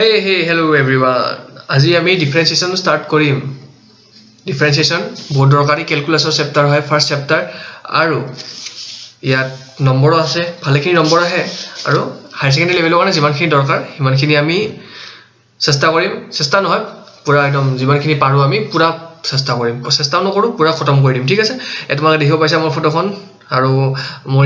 Hey, hello everyone. আজি আমি ডিফাৰেন্সিয়েচন start কৰিম। ডিফাৰেন্সিয়েচন বহুত দৰকাৰী ক্যালকুলাছৰ চেপ্টাৰ হয়, ফাৰ্স্ট চেপ্টাৰ আৰু ইয়াত নম্বৰ আছে, ভালেখিনি নম্বৰ আহে আৰু হায়াৰ সেকেন্ডাৰী লেভেলৰ কাৰণে যিমানখিনি দৰকাৰ সিমানখিনি আমি চেষ্টা কৰিম। চেষ্টা নহয়, পুৰা একদম যিমানখিনি পাৰো আমি পুৰা চেষ্টা কৰিম। চেষ্টাও নকৰো, পুৰা খতম কৰি দিম, ঠিক আছে? তোমালোকে দেখিব পাইছা মোৰ ফটোখন আৰু মোৰ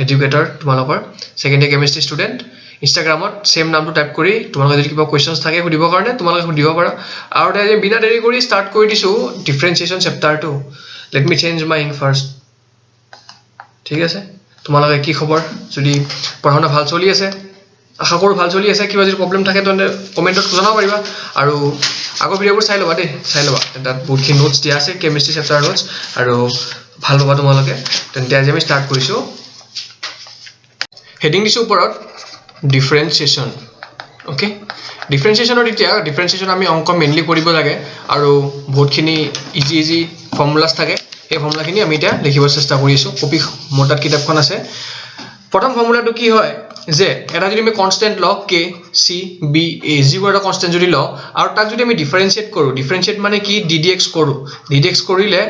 এডুকেটৰ তোমালোকৰ সেকেন্ডাৰী কেমিষ্ট্ৰি ষ্টুডেন্ট। ইনষ্টাগ্ৰামত সেম নামটো টাইপ কৰি তোমালোকে যদি কিবা কোৱেশ্চনছ থাকে সুধিবৰ কাৰণে তোমালোকে সুধিব পাৰা। আৰু তাই বিনা দেৰি কৰি ষ্টাৰ্ট কৰি দিছো ডিফাৰেন্সিয়েচন চেপ্টাৰটো। Let me change my ink first. ঠিক আছে, তোমালোকে কি খবৰ? যদি পঢ়া শুনা ভাল চলি আছে, আশা কৰোঁ ভাল চলি আছে। কিবা যদি প্ৰব্লেম থাকে তেন্তে কমেণ্টত জনাব পাৰিবা। আৰু আগৰ ভিডিঅ'বোৰ চাই ল'বা দেই, চাই ল'বা। তাত বহুতখিনি নোটছ দিয়া আছে, কেমিষ্ট্ৰি চেপ্টাৰ নোটছ, আৰু ভাল পাবা তোমালোকে। তেন্তে আজি আমি ষ্টাৰ্ট কৰিছোঁ। হেডিং দিছোঁ ওপৰত ডিফাৰেন্সিয়েচন। অ'কে, ডিফাৰেন্সিয়েচনত এতিয়া ডিফাৰেন্সিয়েচন আমি অংক মেইনলি কৰিব লাগে আৰু বহুতখিনি ইজি ফৰ্মুলাছ থাকে। সেই ফৰ্মুলাখিনি আমি এতিয়া লিখিব চেষ্টা কৰি আছোঁ। কপি মোৰ তাত কিতাপখন আছে। প্ৰথম ফৰ্মুলাটো কি হয় যে এটা যদি আমি কনষ্টেণ্ট লওঁ কে চি বি এ, যিকোনো এটা কনষ্টেণ্ট যদি লওঁ আৰু তাক যদি আমি ডিফাৰেন্সিয়েট কৰোঁ, ডিফাৰেন্সিয়েট মানে কি ডি ডি এক্স কৰোঁ, ডি ডি এক্স কৰিলে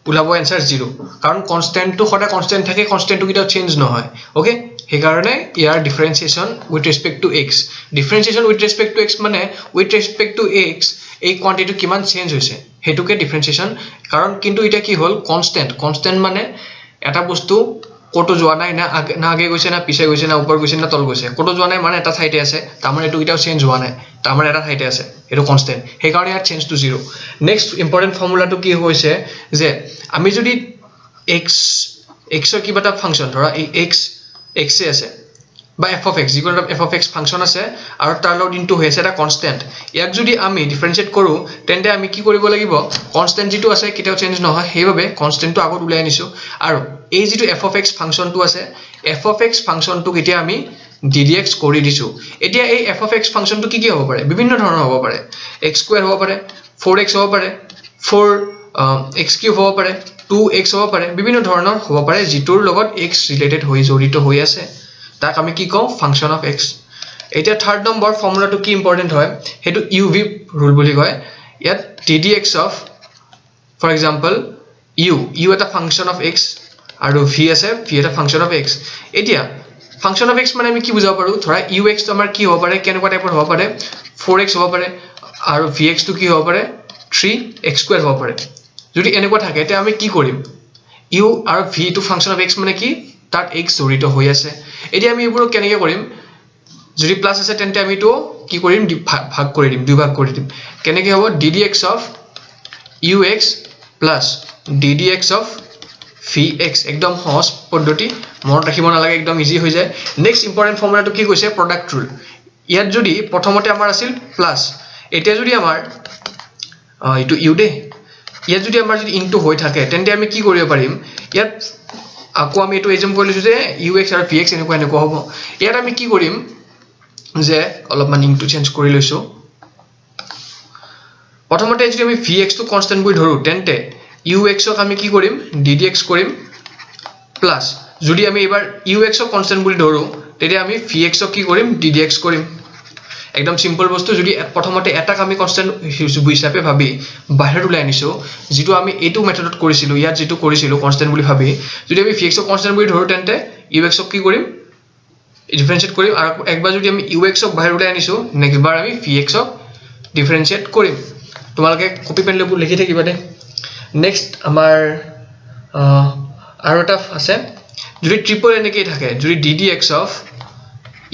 ওলাব এনচাৰ 0, কাৰণ কনষ্টেণ্টটো সদায় কনষ্টেণ্ট থাকে, কনষ্টেণ্টটো কেতিয়াও চেঞ্জ নহয়। অ'কে, সেইকাৰণে ইয়াৰ differentiation with respect to x. Differentiation with respect to x মানে উইথ ৰেছপেক্ট টু এক্স এই কোৱান্টিটিটো কিমান চেঞ্জ হৈছে সেইটোকে ডিফাৰেন্সিয়েচন। কাৰণ কিন্তু এতিয়া কি হ'ল কনষ্টেণ্ট মানে এটা বস্তু ক'তো যোৱা নাই, না আগে গৈছে, না পিছে গৈছে, না ওপৰ গৈছে, না তল গৈছে, ক'তো যোৱা নাই মানে এটা ঠাইতে আছে, তাৰমানে এইটো কেতিয়াও চেঞ্জ হোৱা নাই, তাৰমানে এটা ঠাইতে আছে, এইটো কনষ্টেণ্ট। সেইকাৰণে ইয়াত চেঞ্জ টু 0। নেক্সট ইম্পৰ্টেণ্ট ফৰ্মুলাটো কি হৈছে যে আমি যদি এক্সৰ কিবা এটা ফাংচন, ধৰা এই এক্সে আছে বা এফ অফ এক্স, যিকোনো এটা এফ অফ এক্স ফাংচন আছে আৰু তাৰ লগত ইনটু হৈ আছে এটা কনষ্টেণ্ট। ইয়াক যদি আমি ডিফাৰেন্সিয়েট কৰোঁ তেন্তে আমি কি কৰিব লাগিব? কনষ্টেণ্ট যিটো আছে কেতিয়াও চেঞ্জ নহয়, সেইবাবে কনষ্টেণ্টটো আগত উলিয়াই আনিছোঁ। আৰু এই যিটো এফ অফ এক্স ফাংচনটো আছে, এফ অফ এক্স ফাংচনটোক এতিয়া আমি ডি ডি এক্স কৰি দিছোঁ। এতিয়া এই এফ অফ এক্স ফাংচনটো কি হ'ব পাৰে? বিভিন্ন ধৰণৰ হ'ব পাৰে। এক্স স্কুৱেৰ হ'ব পাৰে, 4x হ'ব পাৰে, 4x³ হ'ব পাৰে, 2x হ'ব পাৰে, বিভিন্ন ধৰণৰ হ'ব পাৰে যিটোৰ লগত এক্স ৰিলেটেড হৈ জড়িত হৈ আছে, তাক আমি কি কওঁ? Function of x. এতিয়া থাৰ্ড নম্বৰ ফৰ্মুলাটো কি ইম্পৰ্টেণ্ট হয় সেইটো ইউ ভি ৰুল বুলি কয়। ইয়াত d d x of, for example u এটা ফাংচন অফ এক্স আৰু ভি আছে, ভি এটা ফাংচন অফ এক্স। এতিয়া ফাংচন অফ এক্স মানে আমি কি বুজাব পাৰোঁ? ধৰা ইউ এক্সটো আমাৰ কি হ'ব পাৰে, কেনেকুৱা টাইপৰ হ'ব পাৰে? 4x হ'ব পাৰে, আৰু ভি এক্সটো কি হ'ব পাৰে? 3x² হ'ব পাৰে। যদি এনেকুৱা থাকে তেতিয়া আমি কি কৰিম? ইউ আৰু ভিটো ফাংচন অফ এক্স মানে কি? তাত এক্স জড়িত হৈ আছে। এতিয়া আমি এইবোৰক কেনেকৈ কৰিম? যদি প্লাছ আছে তেন্তে আমি এইটো কি কৰিম? ভাগ কৰি দিম, 2 ভাগ কৰি দিম। কেনেকৈ হ'ব? D d x of u x plus d d x of v x. একদম সহজ পদ্ধতি, মনত ৰাখিব নালাগে, একদম ইজি হৈ যায়। নেক্সট ইম্পৰ্টেণ্ট ফৰ্মুলাটো কি কৈছে? Product rule. ইয়াত যদি প্ৰথমতে আমাৰ আছিল প্লাছ, এতিয়া যদি আমাৰ এইটো ইউ দেই, ইয়াত যদি আমাৰ যদি ইনটু হৈ থাকে তেন্তে আমি কি কৰিব পাৰিম? ইয়াত আকৌ আমি এইটো এজিউম কৰি লৈছোঁ যে ইউ এক্স আৰু ভি এক্স এনেকুৱা হ'ব। ইয়াত আমি কি কৰিম যে অলপমান ইংটো চেঞ্জ কৰি লৈছোঁ। প্ৰথমতে যদি আমি ভি এক্সটো কনষ্টেণ্ট বুলি ধৰোঁ তেন্তে ইউ এক্সক আমি কি কৰিম? ডি ডি এক্স কৰিম প্লাছ, যদি আমি এইবাৰ ইউ এক্সক কনষ্টেণ্ট বুলি ধৰোঁ তেতিয়া আমি ভি এক্সক কি কৰিম? ডি ডি এক্স কৰিম। একদম চিম্পল বস্তু। যদি প্ৰথমতে এটাক আমি কনষ্টেণ্ট হিচাপে ভাবি বাহিৰত ওলাই আনিছোঁ, যিটো আমি এইটো মেথডত কৰিছিলোঁ, ইয়াত যিটো কৰিছিলোঁ কনষ্টেণ্ট বুলি ভাবি, যদি আমি ভি এক্সক কনষ্টেণ্ট বুলি ধৰোঁ তেন্তে ইউ এক্সক কি কৰিম? ডিফাৰেন্সিয়েট কৰিম। আৰু একবাৰ যদি আমি ইউ এক্সক বাহিৰ ওলাই আনিছোঁ, নেক্সট বাৰ আমি ভি এক্সক ডিফাৰেন্সিয়েট কৰিম। তোমালোকে কপি পেন লৈ লিখি থাকিবা দেই। নেক্সট আমাৰ আৰু এটা আছে, যদি ট্ৰিপল এনেকেই থাকে, যদি d d x of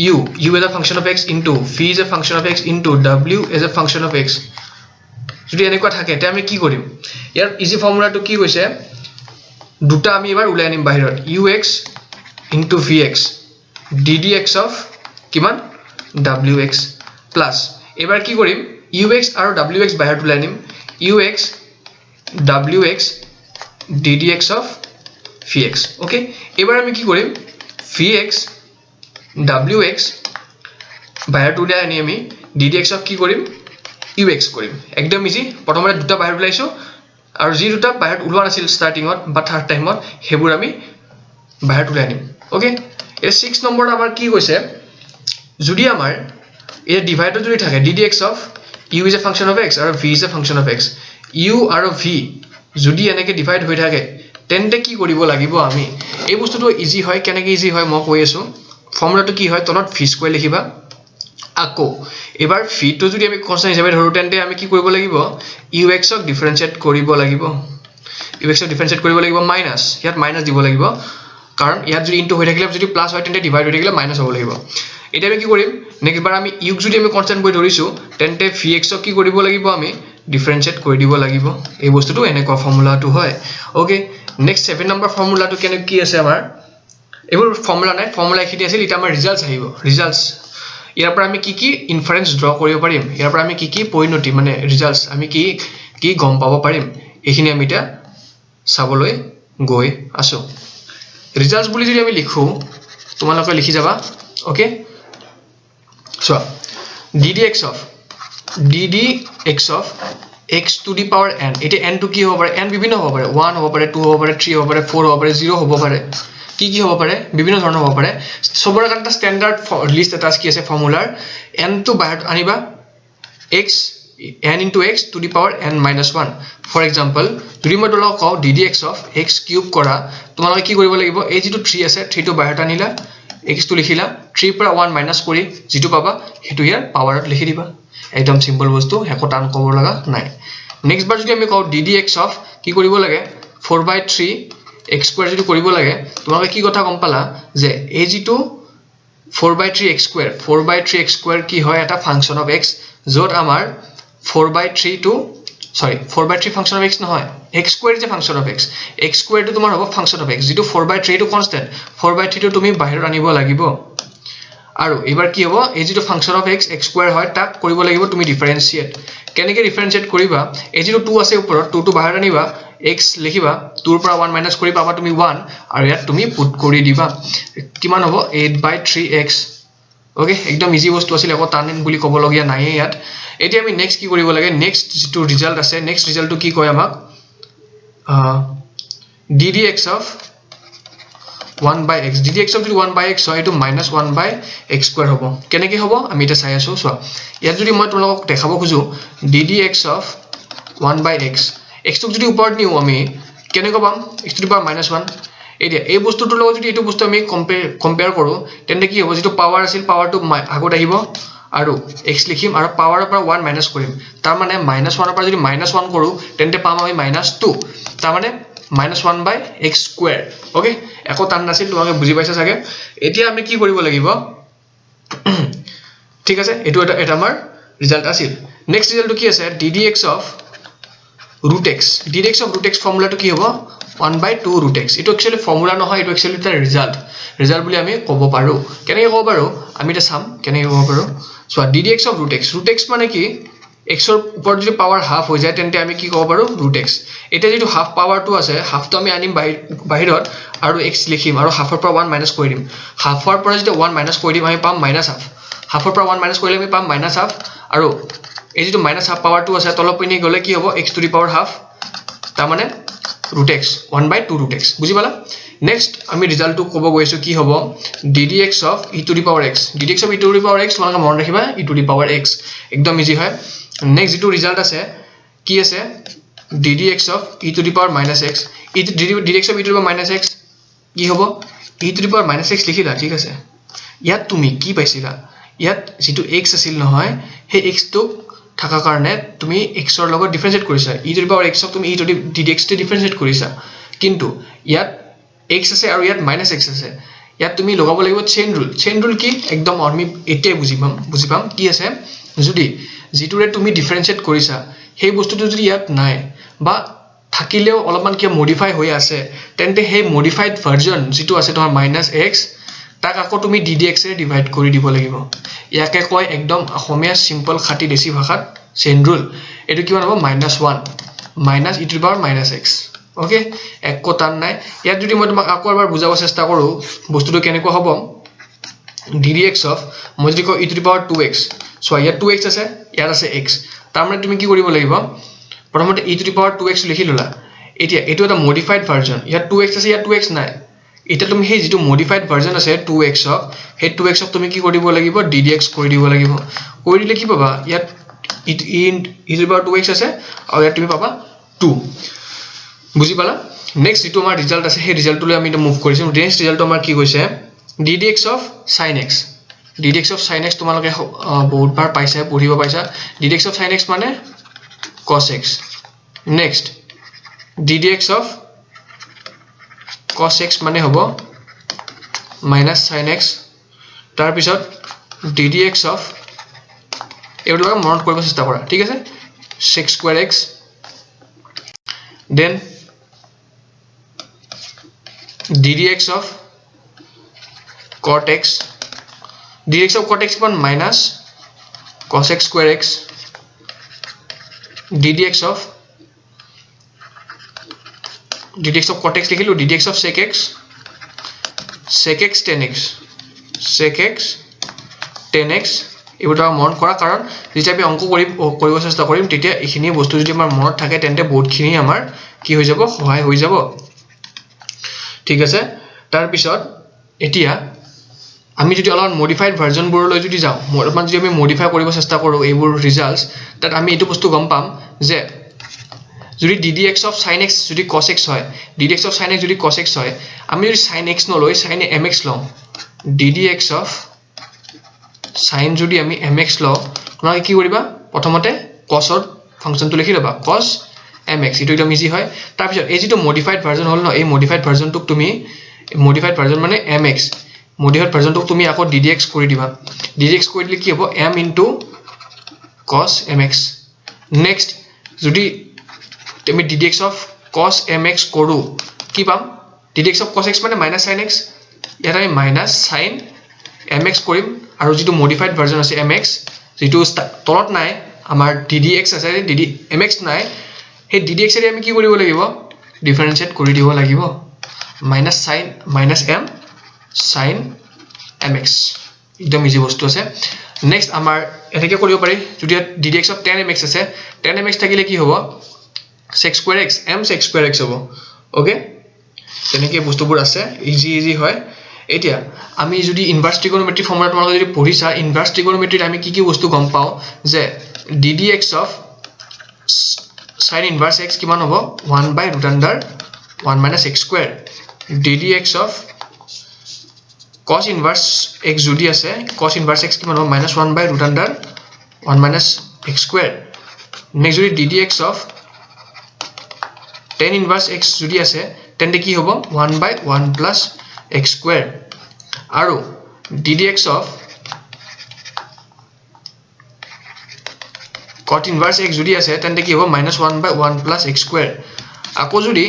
u as a function of x into v is a function of x into ডাব্লিউ as a function of x, যদি এনেকুৱা থাকে তেতিয়া আমি কি কৰিম? ইয়াৰ ইজি ফৰ্মুলাটো কি কৈছে? দুটা আমি এবাৰ ওলাই আনিম বাহিৰত, u x into v x d d x of কিমান? ডাব্লিউ এক্স প্লাছ, এইবাৰ কি কৰিম? ইউ এক্স আৰু ডাব্লিউ এক্স বাহিৰত ওলাই আনিম, ইউ এক্স ডাব্লিউ x d d x of v x. Okay, এইবাৰ আমি কি কৰিম? ভি এক্স ডাব্লিউ এক্স বাহিৰত ওলাই আনি আমি ডি ডি এক্সক কি কৰিম? ইউ এক্স কৰিম। একদম ইজি। প্ৰথমতে দুটা বাহিৰত ওলাইছোঁ আৰু যি দুটা বাহিৰত ওলোৱা নাছিল ষ্টাৰ্টিঙত বা থাৰ্ড টাইমত সেইবোৰ আমি বাহিৰত ওলাই আনিম। অ'কে, এই 6 নম্বৰত আমাৰ কি কৈছে? যদি আমাৰ এই ডিভাইডৰ যদি থাকে ddx of u is a function of x আৰু v is a function of x u আৰু v যদি এনেকে ডিভাইড হৈ থাকে তেন্তে কি কৰিব লাগিব আমি এই বস্তুটো ইজি হয় কেনেকে ইজি হয় মই কৈ আছো ফৰ্মুলাটো কি হয় তলত v স্কয়াৰ লিখিবা আকৌ এবাৰ v টো যদি আমি কনস্ট্যান্ট হিচাপে ধৰো তেন্তে আমি কি কৰিব লাগিব ux ক ডিফাৰেন্সিয়েট কৰিব লাগিব ux ক ডিফাৰেন্সিয়েট কৰিব লাগিব মাইনাস ইয়াত মাইনাস দিব লাগিব কাৰণ ইয়াত যদি ইনটু হৈ থাকিলে যদি প্লাস হয় তেন্তে ডিভাইড হৈ থাকিলে মাইনাস হ'ব লাগিব এটা আমি কি কৰিম নেক্সট বাৰ আমি u যদি আমি কনস্ট্যান্ট কৰি ধৰিছো তেন্তে vx ক কি কৰিব লাগিব আমি ডিফাৰেন্সিয়েট কৰি দিব লাগিব এই বস্তুটো এনেকুৱা ফৰ্মুলাটো হয় ওকে নেক্সট 7 নম্বৰ ফৰ্মুলাটো কেনে কি আছে আমাৰ এবোৰ ফৰ্মুলা নাই ফৰ্মুলা এখিনি আছিল এটা আমাৰ ৰিজাল্টস আহিব ৰিজাল্টস ইয়াৰ পৰা আমি কি ইনফাৰেন্স ড্ৰ কৰিব পাৰিম ইয়াৰ পৰা আমি কি পৰিণতি মানে ৰিজাল্টস আমি কি গম পাব পাৰিম এখিনি আমি এটা চাবলৈ গৈ আছো ৰিজাল্টস বুলি যদি আমি লিখো তোমালোকে লিখি যাবা okay so ddx of x to the power n এটা n to কি হ'ব পাৰে n বিভিন্ন হ'ব পাৰে 1 হ'ব পাৰে 2 হ'ব পাৰে 3 হ'ব পাৰে 4 হ'ব পাৰে 0 হ'ব পাৰে কি হ'ব পাৰে বিভিন্ন ধৰণৰ হ'ব পাৰে সবৰে কাৰণে স্ট্যান্ডাৰ্ড লিষ্ট এটা কি আছে ফৰ্মুলাৰ n to বাহিৰত আনিবা x n into x to the power n minus 1 for example যদি মই তোমাক কও ddx of x cube কৰা তোমালোকে কি কৰিব লাগিব এই যেটো 3 আছে 3 টো বাহিৰত আনিলা x টো লিখিলা 3 পৰা 1 মাইনাস কৰি যেটো পাবা হেতু ইয়াৰ পাৱাৰত লিখি দিবা একদম সিম্পল বস্তু হেকো টান কব লাগা নাই নেক্সট বাৰ যদি আমি কও ddx of কি কৰিব লাগে 4/3 x square যদি কৰিব লাগে তোমালোকে কি কথা গম পালা যে এই যেটো 4/3 x square 4/3 x square কি হয় এটা ফাংশন অফ x যত আমাৰ 4/3 to sorry 4/3 function of x নহয় x square is a function of x square to তোমাৰ হ'ব function of x যেটো 4/3 to constant 4/3 to তুমি বাহিৰত আনিব লাগিব আৰু এবাৰ কি হ'ব এই যেটো ফাংশন অফ x square হয় তাক কৰিব লাগিব তুমি ডিফাৰেন্সিয়েট কেনেকৈ ডিফাৰেন্সিয়েট কৰিবা এই যেটো 2 আছে ওপৰত 2 টো বাহিৰত আনিবা x লিখিবা 2 পৰা 1 মাইনাস কৰি পাবা তুমি 1 আৰু ইয়াত তুমি পুট কৰি দিবা কিমান হ'ব 8/3x ওকে একদম ইজি বস্তু আছিল একো টান বুলি ক'ব লগিয়া নাই ইয়াত এতিয়া আমি নেক্সট কি কৰিব লাগে নেক্সট যেটো ৰিজাল্ট আছে নেক্সট ৰিজাল্টটো কি কয় আমাক ddx of 1/x ddx of 1/x হয় এটো -1/x square হ'ব কেনেকৈ হ'ব আমি এটা চাই আছো সো ইয়াত যদি মই তোমালোকক দেখাব খুজো ddx of 1/x x টো যদি ওপৰত নিও আমি কেনেকৈ পাম x to the power -1 এতিয়া এই বস্তুটোৰ লগত যদি এটো বস্তু আমি কম্পেয়াৰ কৰো তেন্তে কি হ'ব যেটো পাৱাৰ আছিল পাৱাৰটো আগত আহিব আৰু x লিখিম আৰু পাৱাৰৰ পৰা 1 মাইনাস কৰিম তাৰ মানে -1 পৰা যদি -1 কৰো তেন্তে পাম আমি -2 তাৰ মানে -1/x square ওকে একো টান নাছিল তোমালোকে বুজি পাইছা চাগে এতিয়া আমি কি কৰিব লাগিব ঠিক আছে এটো এটা আমাৰ ৰিজাল্ট আছিল নেক্সট ৰিজাল্টটো কি আছে ddx of √x ddx of √x ফৰ্মুলাটো কি হ'ব 1/2 √x এটো একচুয়ালি ফৰ্মুলা নহয় এটো একচুয়ালি এটা ৰিজাল্ট বুলি আমি ক'ব পাৰো কেনেকৈ ক'ব পাৰো আমি এটা চাম কেনেকৈ ক'ব পাৰো সো ddx of √x মানে কি x ৰ ওপৰত যদি পাৱাৰ হাফ হৈ যায় তেন্তে আমি কি ক'ব পাৰো √x এটা যেটো হাফ পাৱাৰটো আছে হাফটো আমি আনিম বাহিৰত আৰু x লিখিম আৰু হাফৰ পৰা 1 মাইনাস কৰি দিম হাফৰ পৰা যদি 1 মাইনাস কৰি দিম আমি পাম -হাফ হাফৰ পৰা 1 মাইনাস কৰিলে আমি পাম -হাফ আৰু এই যেটো -হাফ পাৱাৰটো আছে তলপ পিনে গলে কি হ'ব x to the power half তাৰ মানে √x 1/2 √x বুজি পালা নেক্সট আমি ৰিজাল্টটো ক'ব গৈছো কি হ'ব ddx of e to the power x ddx of e to the power x তোমালোকে মন ৰাখিবা e to the power x একদম ইজি হয় নেক্সট যেটো ৰিজাল্ট আছে কি আছে ddx of e to the power -x ddx of e to the power -x কি হ'ব e to the power -x লিখিলা ঠিক আছে ইয়াত তুমি কি পাইছিলা ইয়াত যেটো x আছিল নহয় হে x টো থাকা কাৰণে তুমি x ৰ লগত ডিফাৰেন্সিয়েট কৰিছা e to the power x ক তুমি e to the ddx তে ডিফাৰেন্সিয়েট কৰিছা কিন্তু ইয়াত x আছে আৰু ইয়াত -x আছে ইয়াত তুমি লগাব লাগিব চেইন ৰুল কি একদম আমি এটাই বুজি পাম কি আছে যদি যেটোৰে তুমি ডিফাৰেন্সিয়েট কৰিছা সেই বস্তুটো যদি ইয়াত নাই বা থাকিলেও অলপমান কি মডিফাই হৈ আছে তেন্তে সেই মডিফাইড ভাৰ্জন যেটো আছে তোমাৰ -x তাক আকৌ তুমি ddx এ ডিভাইড কৰি দিব লাগিব ইয়াকে কয় একদম অসমীয়া সিম্পল খাটি দেশী ভাষাত চেইন ৰুল এটো কিমান হ'ব -1 e to the power -x okay একো টান নাই ইয়াত যদি মই তোমাক আকৌ এবাৰ বুজাব চেষ্টা কৰো বস্তুটো কেনেকৈ হ'ব ddx of মই যদি কও e to the power 2x so ইয়াত 2x আছে ইয়াত আছে x তাৰ মানে তুমি কি কৰিব লাগিব প্ৰথমতে e to the power 2x লিখি ললা এতিয়া এটো এটা মডিফাইড ভাৰ্জন ইয়াত 2x আছে ইয়াত 2x নাই এটা তুমি সেই যেটো মডিফাইড ভাৰ্জন আছে 2x অফ সেই 2x অফ তুমি কি কৰিব লাগিব ddx কৰি দিব লাগিব কৰি দিলে কি পাবা ইয়াত e^2x আছে আৰু ইয়াত তুমি পাবা 2 বুজি পালা নেক্সট যেটো আমাৰ ৰিজাল্ট আছে সেই ৰিজাল্টটো লৈ আমি এটা মুভ কৰিছো নেক্সট ৰিজাল্ট আমাৰ কি কৈছে ddx of sin x ddx of sin x তোমালোকে বহুত বাৰ পাইছা পঢ়িব পাইছা ddx of sin x মানে cos x next ddx of cos x মানে হ'ব minus sin x তাৰ পিছত ddx of এইটো মনত কৰিব চেষ্টা কৰা ঠিক আছে sec square x then ddx of cot x ddx of cot x upon minus cos x square x ddx of cot x লিখিলো ddx of sec x tan x sec x tan x এইটো মন কৰা কাৰণ যেতিয়া আমি অংক কৰিব চেষ্টা কৰিম তেতিয়া এইখিনি বস্তু যদি আমাৰ মনত থাকে তেন্তে বহুতখিনি আমাৰ কি হৈ যাব সহায় হৈ যাব ঠিক আছে তাৰ পিছত এতিয়া আমি যদি অলপ মডিফাইড ভাৰ্জন বোৰলৈ যদি যাও অলপমান যদি আমি মডিফাই কৰিব চেষ্টা কৰো এইবোৰ ৰিজাল্টস তাত আমি এইটো বস্তু গম পাম যে যদি ddx of sin x যদি cos x হয় ddx of sin x যদি cos x হয় আমি যদি sin x নলৈ sin mx লওঁ ddx of sin যদি আমি mx লওঁ তোমাক কি কৰিবা প্ৰথমতে cos ৰ ফাংচনটো লিখি লবা cos mx এটো একদম ইজি হয় তাৰ পিছত এই যেটো মডিফাইড ভাৰ্জন হল ন এই মডিফাইড ভাৰ্জনটোক তুমি মডিফাইড ভাৰ্জন মানে mx মডিফাইড ভাৰ্জনটোক তুমি আকৌ ddx কৰি দিবা ddx কৰি দিলে কি হ'ব m into cos mx next যদি তুমি ddx of cos mx কৰো কি পাম ddx of cos x মানে minus sin x ইয়াত আমি minus sin mx কৰিম আৰু যেটো মডিফাইড ভাৰ্জন আছে mx যেটো তলত নাই আমাৰ ddx আছে mx নাই সেই ddx এৰি আমি কি কৰিব লাগিব ডিফাৰেন্সিয়েট কৰি দিব লাগিব minus m sin mx একদম ইজি বস্তু আছে নেক্সট আমাৰ এটাকে কৰিব পাৰি যদি ddx of tan mx আছে tan mx থাকিলে কি হ'ব sec square x m sec square x হ'ব ওকে তেনেকৈ বস্তুবোৰ আছে ইজি হয় এতিয়া আমি যদি ইনভাৰ্স ট্ৰিগোনোমেট্ৰি ফৰ্মুলা তোমালোকে যদি পঢ়িছা ইনভাৰ্স ট্ৰিগোনোমেট্ৰিত আমি কি বস্তু গম পাও যে ddx of sin inverse x কিমান হ'ব 1 by root under 1 minus x square ddx of cos inverse x যদি আছে cos inverse x কিমান হ'ব minus 1 by root under 1 minus x square next যদি ddx of tan inverse x যদি আছে তেন্তে কি হ'ব 1 by 1 plus x square আৰু ddx of cot inverse x যদি আছে তেন্তে কি হ'ব minus 1 by 1 plus x square আকৌ যদি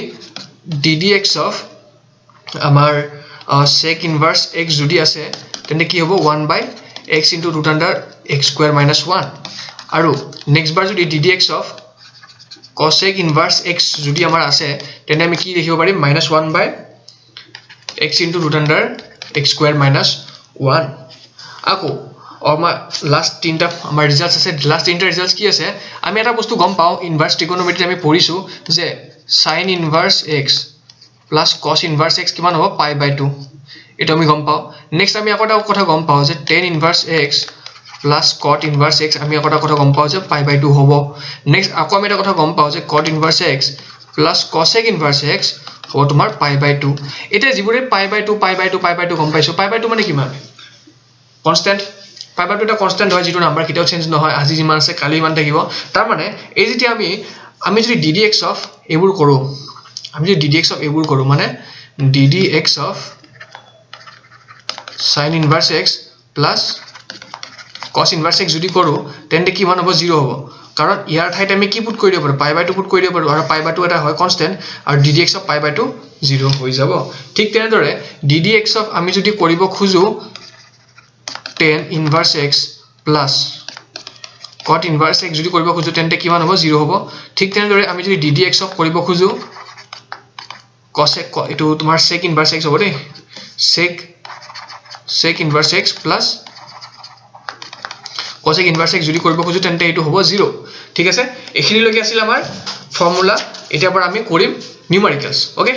ddx of আমাৰ sec inverse x যদি আছে তেন্তে কি হ'ব 1 by x into root under x square minus 1 আৰু নেক্সট বাৰ যদি ddx of cosec inverse x যদি আমাৰ আছে তেন্তে আমি কি লিখিব পাৰিম minus 1 by x into root under x square minus 1 আকৌ আমাৰ লাস্ট তিনটা আমাৰ ৰিজাল্টস আছে লাস্ট তিনটা ৰিজাল্টস কি আছে আমি এটা বস্তু গম পাও ইনভাৰ্স ট্ৰিগোনোমেট্ৰি আমি পঢ়িছো যে sin inverse x plus cos inverse x কিমান হ'ব pi by 2 এটা আমি গম পাও নেক্সট আমি আকৌ এটা কথা গম পাও যে tan inverse x plus cot inverse x আমি আকৌ এটা কথা গম পাও যে pi by 2 হ'ব নেক্সট আকৌ আমি এটা কথা গম পাও যে cot inverse x plus cosec inverse x হ'ব তোমাৰ pi by 2 এটা যিবোৰে pi by 2 গম পাইছো pi by 2 মানে কিমান কনস্ট্যান্ট pi by 2 এটা কনস্ট্যান্ট হয় যেটো নাম্বাৰ কিটাও চেঞ্জ নহয় আজি যিমান আছে কালি ইমান থাকিব তাৰ মানে এই যেতিয়া আমি যদি ddx of এইবোৰ কৰো আমি যদি ddx of এইবোৰ কৰো মানে ddx of sin inverse x plus cos inverse x যদি কৰো তেন্তে কিমান হ'ব 0 হ'ব কাৰণ ইয়াৰ ঠাইত আমি কি পুট কৰি দিব পাৰো pi by 2 পুট কৰি দিব পাৰো আৰু pi by 2 এটা হয় কনস্ট্যান্ট আৰু ddx of pi by 2 0 হৈ যাব ঠিক তেনেদৰে ddx of আমি যদি কৰিব খুজো tan inverse x plus cot inverse x যদি কৰিব খুজো তেন্তে কিমান হ'ব 0 হ'ব ঠিক তেনেদৰে আমি যদি ddx of কৰিব খুজো cosec এটো তোমাৰ sec inverse x হ'ব দেই sec inverse x plus cosec inverse x যদি কৰিব খুজো তেন্তে এটো হ'ব 0 ঠিক আছে এখিনি লগি আছিল আমাৰ ফৰ্মুলা এতিয়া পৰা আমি কৰিম নিউমেৰিকেলস ওকে